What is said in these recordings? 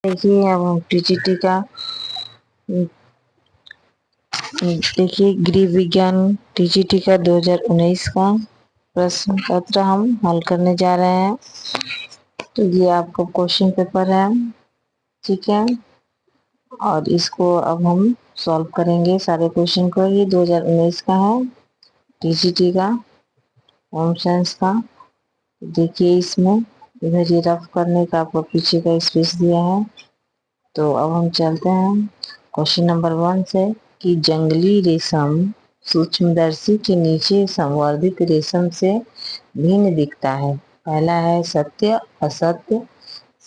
देखिए अब हम टीजीटी का देखिए गृह विज्ञान टीजीटी का 2019 का प्रश्न पत्र हम हल करने जा रहे हैं। तो ये आपको क्वेश्चन पेपर है, ठीक है, और इसको अब हम सॉल्व करेंगे सारे क्वेश्चन को। ये 2019 का है, टीजीटी का, होम साइंस का। देखिए इसमें इधर ये रफ करने का आपको पीछे का स्पेस दिया है। तो अब हम चलते हैं क्वेश्चन नंबर 1 से कि जंगली रेशम सूक्ष्मदर्शी के नीचे संवर्धित रेशम से भिन्न दिखता है। पहला है सत्य, असत्य,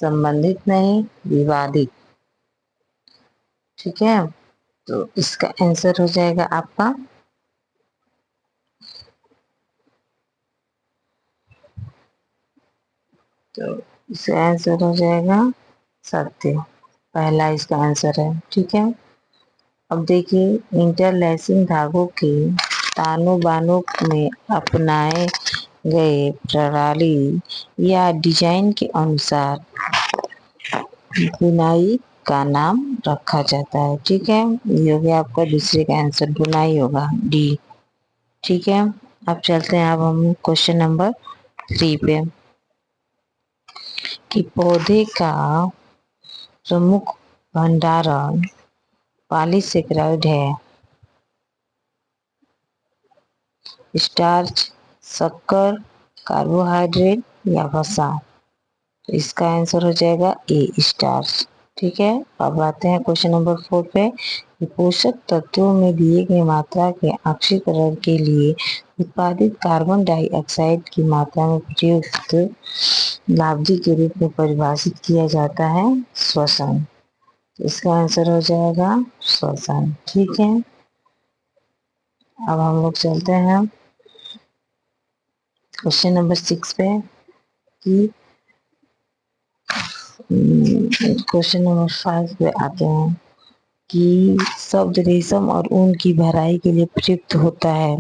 संबंधित नहीं, विवादित। ठीक है, तो इसका आंसर हो जाएगा आपका तो इसका आंसर हो जाएगा सत्य। पहला इसका आंसर है, ठीक है। अब देखिए इंटरलैसिंग धागों के तानों बानों में अपनाए गए प्रणाली या डिजाइन के अनुसार बुनाई का नाम रखा जाता है। ठीक है, ये हो गया आपका दूसरे का आंसर, बुनाई होगा डी। ठीक है, अब चलते हैं अब हम क्वेश्चन नंबर 3 पे कि पौधे का प्रमुख भंडारण पॉलीसेकेराइड है। स्टार्च, शक्कर, कार्बोहाइड्रेट या वसा। तो इसका आंसर हो जाएगा ए, स्टार्च। ठीक है, अब आते हैं क्वेश्चन नंबर 4 पे कि पोषक तत्वों में दिए गए मात्रा के ऑक्सीकरण के लिए उत्पादित कार्बन डाइऑक्साइड की मात्रा में प्रयुक्त लाभजी के रूप में परिभाषित किया जाता है श्वसन। इसका आंसर हो जाएगा श्वसन। ठीक है, अब हम लोग चलते हैं क्वेश्चन नंबर 6 पे कि क्वेश्चन नंबर 5 पे आते हैं कि शब्द रेशम और ऊन की भराई के लिए प्रयुक्त होता है।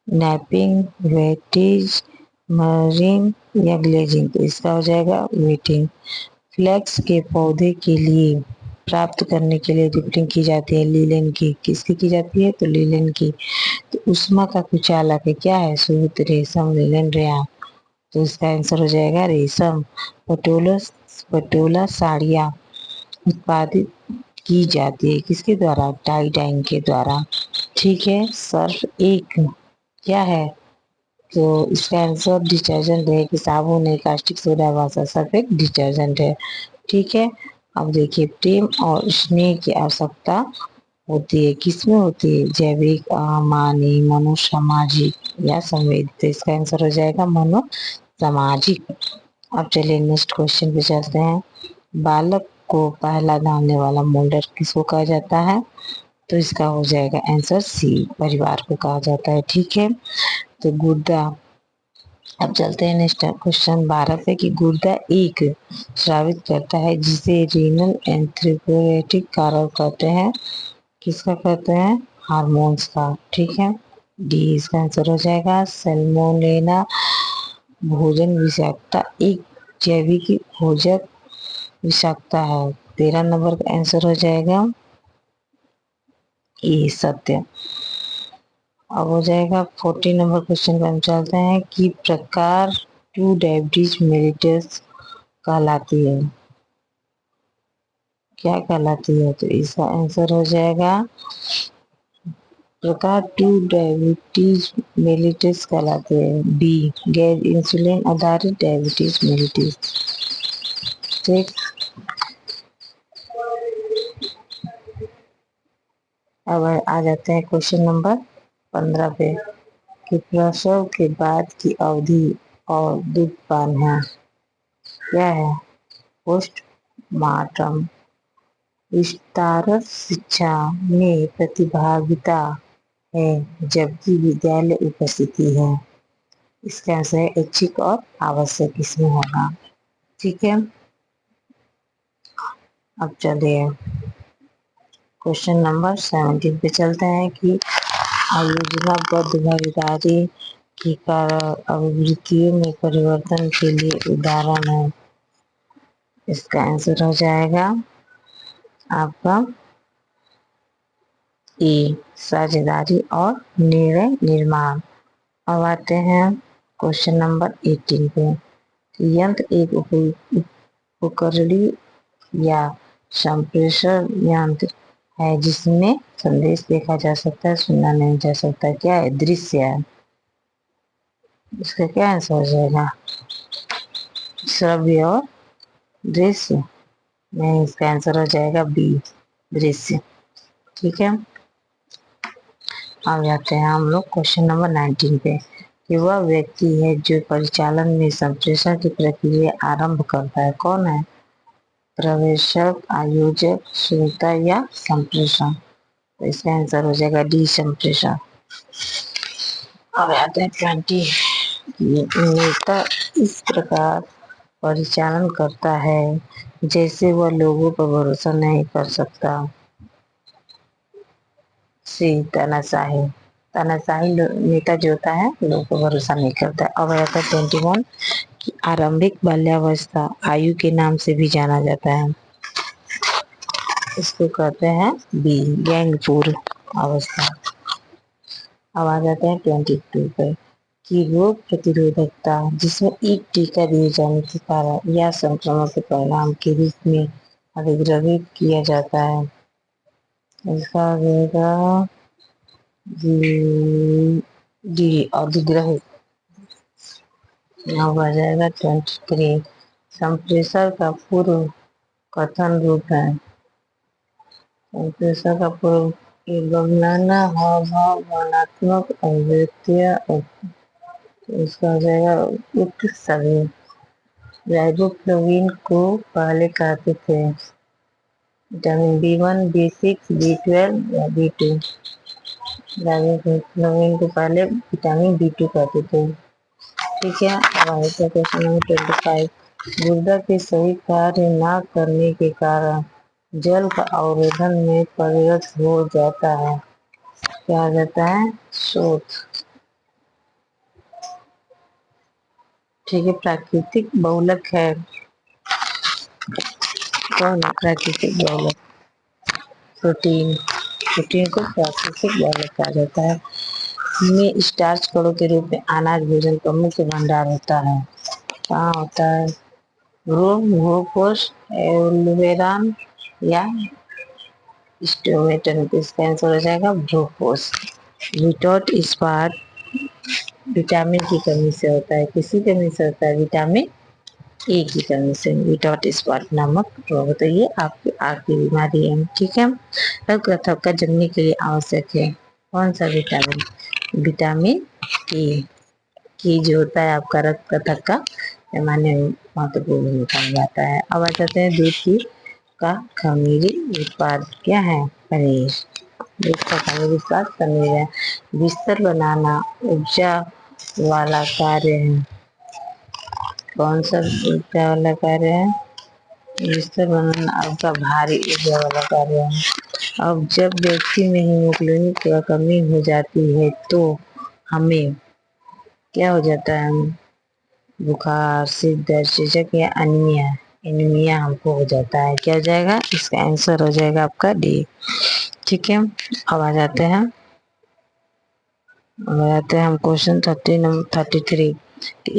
नैपिंग, वेटेज, मरिंग या ग्लेजिंग। तो इसका हो जाएगा वेटिंग। फ्लेक्स के पौधे के लिए प्राप्त करने के लिए रिपिटिंग की जाती है लीलन की। किसकी की जाती है? तो लीलन की। तो उष्मा का कुचालक है, क्या है? सूत, रेशम, लीलन, रेया। तो इसका आंसर हो जाएगा रेशम। पटोला साड़ियाँ उत्पादित की जाती है किसके द्वारा? टाई डाइंग के द्वारा। ठीक है, सर्फ एक क्या है? तो इसका आंसर डिटर्जेंट है कि साबुन है, कास्टिक सोडा, वसा। सर्फ एक डिटर्जेंट है। ठीक है, अब देखिए प्रेम और स्नेह की आवश्यकता होती है, किसमें होती है? जैविक, मानवीय, मनोसामाजिक या संवेदी। तो इसका आंसर हो जाएगा मनोसामाजिक। अब चलिए नेक्स्ट क्वेश्चन पे चलते हैं। बालक को पहला धालने वाला मोल्डर किसको कहा जाता है? तो इसका हो जाएगा आंसर सी, परिवार को कहा जाता है। ठीक है, तो गुर्दा। अब चलते हैं नेक्स्ट क्वेश्चन 12 पे कि गुर्दा एक स्रावित करता है जिसे रीनल एंथ्रोपोरेटिक कारक कहते हैं। किसका कहते हैं? हार्मोन्स का। ठीक है, डी इसका आंसर हो जाएगा। सैल्मोनेला भोजन विषाक्तता एक जैविक भोजक विषाक्तता है। 13 नंबर का आंसर हो जाएगा ए, सत्य। अब हो जाएगा 14 नंबर क्वेश्चन पे हम चलते हैं कि प्रकार 2 डायबिटीज मेलिटस कहलाती है, क्या कहलाती है? तो इसका आंसर हो जाएगा प्रकार 2 डायबिटीज मेलिटस कहलाते हैं बी, गैर इंसुलिन आधारित डायबिटीज मेलिटस। ठीक, अब आ जाते हैं क्वेश्चन नंबर 15 पे कि प्रसव के बाद की अवधि और दूधपान है, क्या है? पोस्टमार्टम। विस्तारक शिक्षा में प्रतिभागिता है जबकि विद्यालय उपस्थिति है। इसका आंसर है ऐच्छिक और आवश्यक इसमें होगा। ठीक है, अब चलिए क्वेश्चन नंबर 17 पे चलते हैं कि आयोजनाबद्ध भागीदारी की कारण अभिवृत्तियों में परिवर्तन के लिए उदाहरण है। इसका आंसर हो जाएगा आपका ए, साझेदारी और निर्णय निर्माण। अब आते हैं क्वेश्चन नंबर 18 पे। यंत्र एक उपकरणी या संप्रेषण यंत्र है जिसमें संदेश देखा जा सकता है, सुना नहीं जा सकता। क्या है? दृश्य है। इसका क्या आंसर हो जाएगा? श्रव्य और दृश्य नहीं, इसका आंसर हो जाएगा बी, दृश्य। ठीक है, अब जाते हैं हम लोग क्वेश्चन नंबर 19 पे कि वह व्यक्ति है जो परिचालन में संप्रेषण की प्रक्रिया आरंभ करता है, कौन है? प्रवेशक, आयोजक, श्रोता या संप्रेषण। तो इसका आंसर हो जाएगा डी, संप्रेषण। अब आते हैं 20। नेता इस प्रकार परिचालन करता है जैसे वह लोगों पर भरोसा नहीं कर सकता। सी, तानाशाही। तानाशाही नेता जो होता है लोगों पर भरोसा नहीं करता। अब आता है 21 कि आरंभिक बाल्यावस्था आयु के नाम से भी जाना जाता है, इसको कहते हैं बी, गैंगपूर्व अवस्था। अब आ जाते हैं 22 पे कि रोग प्रतिरोधकता जिसमें एक टीका दिए जाने के कारण या संक्रमण के परिणाम के रूप में अधिग्रहित किया जाता है, इसका रहेगा डी, अधिग्रहित। अब आ जाएगा 23 संप्रेषण का पूर्व कथन रूप है। संप्रेषण का पूर्व बनाना, हाव भाव, भावनात्मक अभिव्यक्तियां, इसका हो जाएगा उक्त सभी। राइबोफ्लाविन को पहले कहते थे विटामिन B1, B6, B12 या B2। राइबोफ्लाविन को पहले विटामिन B2 कहते थे। ठीक है, अब आगे का क्वेश्चन नंबर 25। गुर्दा के सही कार्य न करने के कारण जल का अवरोधन में परिणत हो जाता है, क्या हो जाता है? शोथ। ठीक है, प्राकृतिक बहुलक है, कौन है प्राकृतिक बहुलक? प्रोटीन। प्रोटीन को प्राकृतिक बहुलक कहा जाता है। में स्टार्च कणों के रूप में अनाज भोजन का मुख्य भंडार होता है, कहाँ होता है? ग्लूकोज, एल्वेरान या स्टोमेटन। इसका आंसर हो जाएगा ग्लूकोज। विटाउट इस्पात विटामिन की कमी से होता है, किसी कमी से होता है? विटामिन ए की कमी से, विटाउट स्पॉट नामक रोग। तो ये आपकी आँख की बीमारी है। ठीक है, रक्त थक्का जमने के लिए आवश्यक है, कौन सा विटामिन? विटामिन ए की जो होता है आपका रक्त का थक्का जमाने में महत्वपूर्ण भूमिका निभाता है। अब आ जाते हैं दूध की का खमीरी उत्पाद, क्या है? पनीर। दूध का खमीरी उत्पाद पनीर है। बिस्तर बनाना उपजा वाला कार्य है, कौन सा उपजा वाला कार्य है? बिस्तर बनाना आपका भारी ऊर्जा वाला कार्य है। अब जब व्यक्ति में हीमोग्लोबिन की कमी हो जाती है तो हमें क्या हो जाता है? बुखार, सिर दर्द, चेचक या अनीमिया, एनीमिया हमको हो जाता है। क्या हो जाएगा? इसका आंसर हो जाएगा आपका डी। ठीक है, अब आ जाते हैं हम क्वेश्चन 33।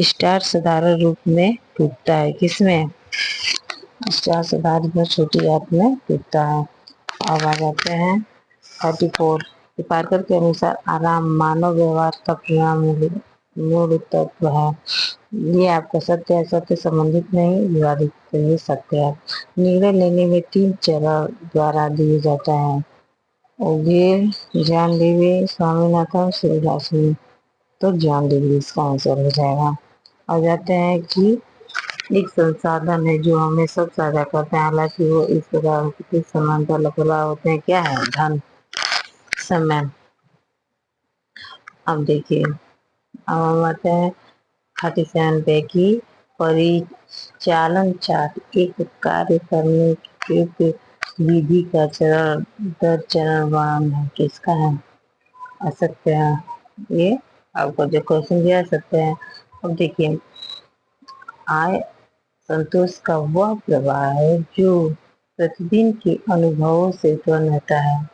स्टार साधारण रूप में टूटता है, किसमें? स्टार साधारण में छोटी आंत में टूटता है। अब आ जाते हैं 34। पार्कर के अनुसार आराम मानव व्यवहार का मूल तत्व है, ये आपका सत्य है, सत्य संबंधित नहीं, विवादित नहीं, सत्य है। निर्णय लेने में 3 चरण द्वारा दिए जाता है, ज्ञान देवी, स्वामीनाथन, श्रीदासनी। तो ज्ञान देवी इसका आंसर हो जाएगा। आ जाते हैं कि एक संसाधन है जो हमें सब साझा करते हैं, हालांकि वो इस प्रकार की समानता लफड़ा होते हैं, क्या है? धन, समय। अब देखिए, अब हम आते हैं 37 पे की परिचालन चार्ट एक कार्य करने के विधि का चरण दर चरण वर्णन है, किसका है? असत्य है। ये आपको जो क्वेश्चन दिया सकते हैं। अब देखिए, आय संतोष का वह प्रवाह है जो प्रतिदिन के अनुभवों से उत्पन्न होता है।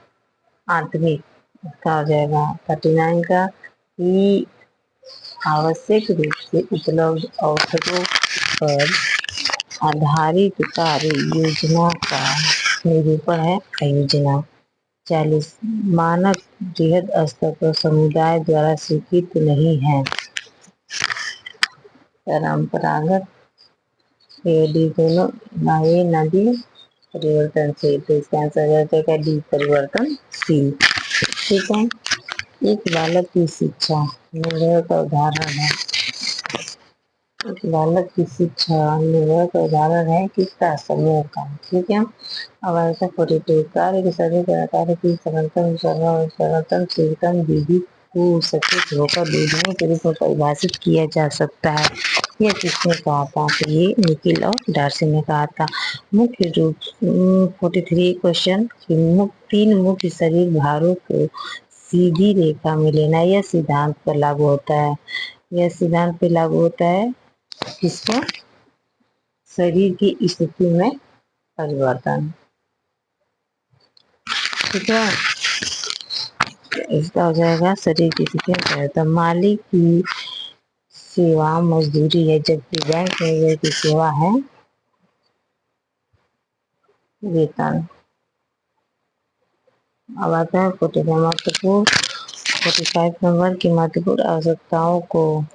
आंतरिक, इसका हो जाएगा 39 का, कि आवश्यक रूप से उपलब्ध अवसरों पर आधारित कार्य योजना का निरूपण है आयोजना। 40 मानक बृहद स्तर पर समुदाय द्वारा स्वीकृत नहीं है। परंपरागत दोनों नए नदी परिवर्तनशील, तो इसका आंसर हो जाएगा डी परिवर्तनशील। ठीक है। एक बालक की शिक्षा निर्भर का उदाहरण है। एक बालक की शिक्षा निर्भर का उदाहरण है किसका? समूह का। ठीक है। अब आंसर 42 कार्य के सभी कार्य की सरलतम विधि को सचेत होकर विधियों के रूप में परिभाषित किया जा सकता है। यह किसने कहा था? तो ये निकिल और डार्सी ने कहा था। मुख्य रूप 43 क्वेश्चन, तीन मुख्य शरीर भारों को सीधी रेखा में लेना यह सिद्धांत पर लागू होता है। यह सिद्धांत पर लागू होता है किसको? शरीर की स्थिति में परिवर्तन। ठीक है। इसका हो जाएगा शरीर की स्थिति में परिवर्तन। मालिक की सेवा मजदूरी है, जबकि बैंक मैनेजर की सेवा है वेतन। अब आता है 45 नंबर की महत्वपूर्ण आवश्यकताओं को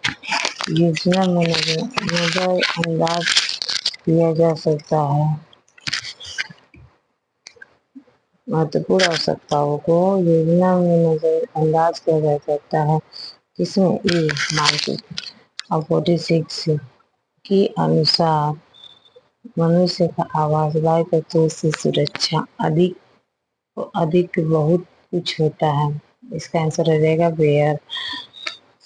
योजना में नजरअंदाज किया जा सकता है। महत्वपूर्ण आवश्यकताओं को योजना में नजरअंदाज किया जा सकता है। किसमें? ए मार्केट। और 46 के अनुसार मनुष्य का आवास वायु तत्वों से सुरक्षा अधिक बहुत कुछ होता है। इसका आंसर हो जाएगा बेयर।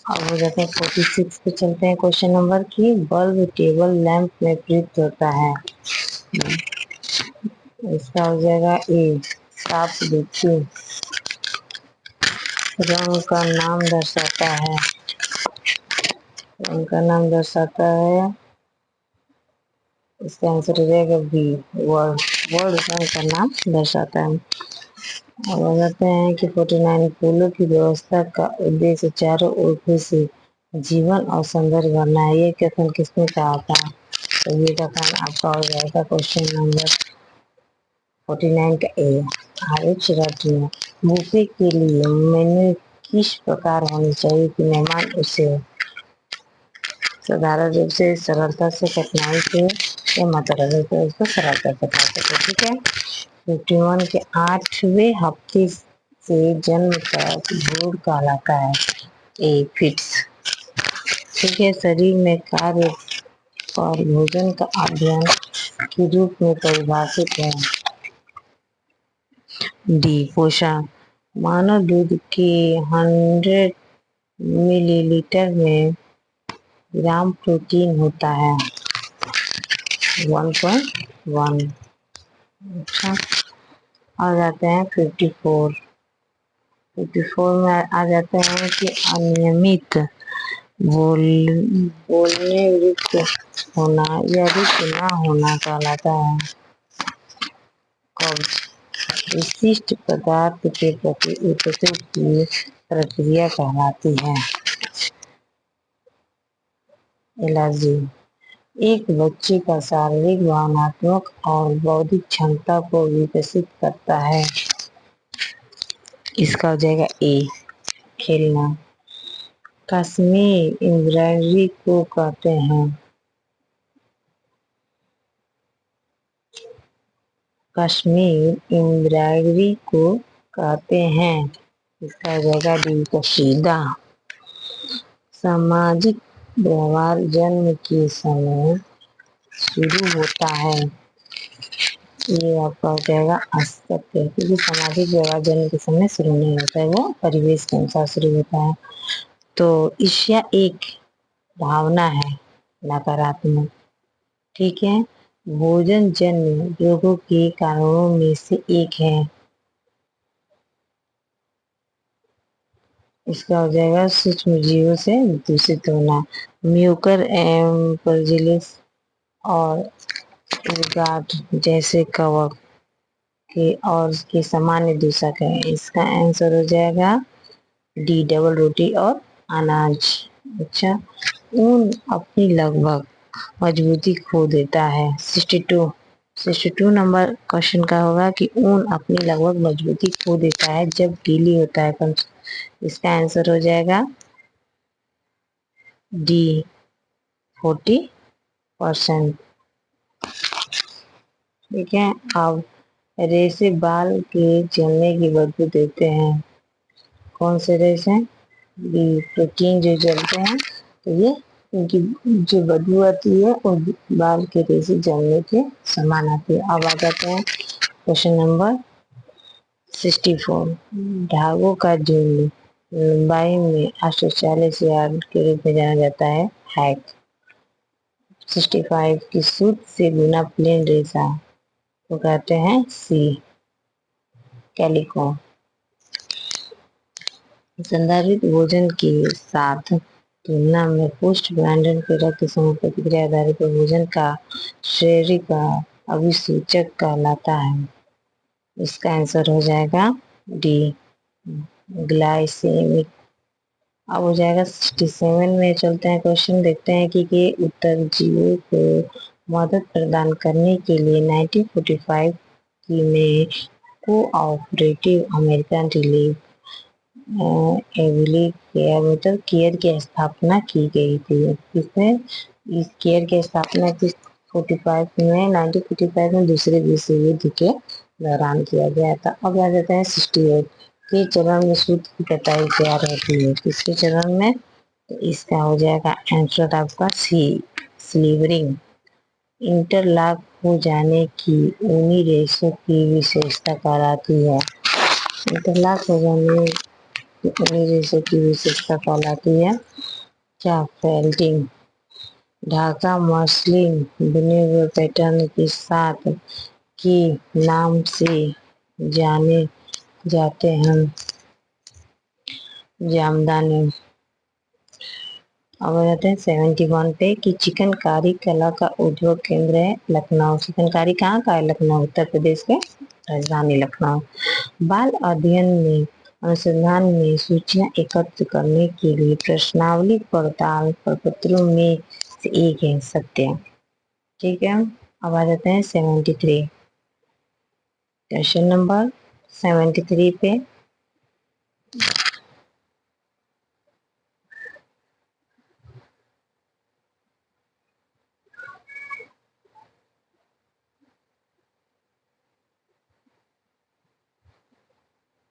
अब हो जाते हैं 46 पे चलते हैं क्वेश्चन नंबर की। बल्ब टेबल लैंप में प्रयुक्त होता है। इसका हो जाएगा ए साफ देखिए। रंग का नाम दर्शाता है। रंग का नाम दर्शाता है। इसका आंसर हो जाएगा बी वर्ड। वर्ड रंग का नाम दर्शाता है। अब बताते हैं कि 49 फूलों की व्यवस्था का उद्देश्य चारों ओर से जीवन और सौंदर्य भरना है। ये कथन किसने कहा था? तो ये कथन आपका हो जाएगा क्वेश्चन नंबर 49 का ए। आयुष रत्न बुफे के लिए मेन्यू किस प्रकार होनी चाहिए कि मेहमान उसे साधारण रूप से, सरलता से, कठिनाई से या मात्रा से उसको सरलता से खा सके। ठीक है। 51 के 8वें हफ्ते से जन्म तक भ्रूण कहलाता है ए फिट्स। ठीक है। शरीर में कार्य और भोजन का अध्ययन के रूप में परिभाषित है डी पोषण। मानव दूध के 100 मिलीलीटर में ग्राम प्रोटीन होता है 1.1। अच्छा। आ जाते हैं 54 में आ जाते हैं कि अनियमित बोलने रुक होना या रुक ना होना कहलाता है कब्ज। विशिष्ट पदार्थ के प्रति उपसर्ग की प्रक्रिया कहलाती है एलर्जी। एक बच्चे का शारीरिक, भावनात्मक और बौद्धिक क्षमता को विकसित करता है। इसका हो जाएगा ए खेलना। कश्मीर एम्ब्रॉयडरी को कहते हैं कश्मीर एम्ब्रॉयडरी को कहते हैं। इसका हो जाएगा डी कशीदा। सामाजिक व्यवहार जन्म के समय शुरू होता है। ये आपका हो जाएगा असत्य, क्योंकि सामाजिक व्यवहार जन्म के समय शुरू नहीं होता है, वो परिवेश के अनुसार शुरू होता है। तो ईर्ष्या एक भावना है नकारात्मक। ठीक है। भोजन जन्य रोगों के कारणों में से एक है। इसका हो जाएगा सूक्ष्म जीवों से दूषित होना। म्यूकर एम्परजिलिस और गार्ड जैसे कवक के और के सामान्य दूषक है। इसका आंसर हो जाएगा डी, डबल रोटी और अनाज। अच्छा, ऊन अपनी लगभग मजबूती खो देता है। 62 नंबर क्वेश्चन का होगा कि ऊन अपनी लगभग मजबूती खो देता है जब गीली होता है। इसका आंसर हो जाएगा डी, 40%। ठीक है, अब रेशे बाल के जलने की बदबू देते हैं। कौन से रेशे? बी, प्रोटीन जो जलते हैं तो ये इनकी जो बदबू आती है वो बाल के रेशे जलने के समान आती है। अब आ जाते हैं क्वेश्चन नंबर 64। धागों का झुंड लंबाई में 840 यार्ड के रूप में जाना जाता है। हैक 65 की सूत से बुना प्लेन रेशा को कहते हैं सी, कैलिको। संदर्भित भोजन के साथ तुलना में पोस्ट ब्रांडन के रक्त समूह प्रतिक्रिया आधारित पर भोजन का श्रेणी का अभिसूचक कहलाता है। इसका आंसर हो जाएगा डी, ग्लाइसेमिक। अब हो जाएगा 67 में। चलते हैं क्वेश्चन देखते हैं कि उत्तर जीवों को मदद प्रदान करने के लिए 1945 की में कोऑपरेटिव अमेरिकन रिलीफ एविली केयर मतलब केयर की स्थापना की गई थी। इसमें इस केयर की स्थापना 1945 में दूसरे विश्व युद्ध के दौरान किया गया था। अब आ जाते हैं 68 के चरण में सूत की कटाई तैयार होती है। किसके चरण में? तो इसका हो जाएगा आंसर आपका सी, स्लीवरिंग। इंटरलॉक हो जाने की ऊनी रेशों की विशेषता कहलाती है। इंटरलॉक हो जाने की ऊनी रेशों की विशेषता कहलाती है क्या? फेल्टिंग। ढाका मसलिन बुने हुए पैटर्न के साथ के नाम से जाने जाते हैं। जामदानी। अब आ जाते हैं 71 पे कि चिकनकारी कला का उद्योग केंद्र है लखनऊ। चिकनकारी कहाँ का है? लखनऊ, उत्तर प्रदेश के राजधानी लखनऊ। बाल अध्ययन में अनुसंधान में सूचना एकत्र करने के लिए प्रश्नावली पड़ताल प्रपत्रों में से एक है सत्य। ठीक है, अब आ जाते हैं 73 क्वेश्चन नंबर 73 पे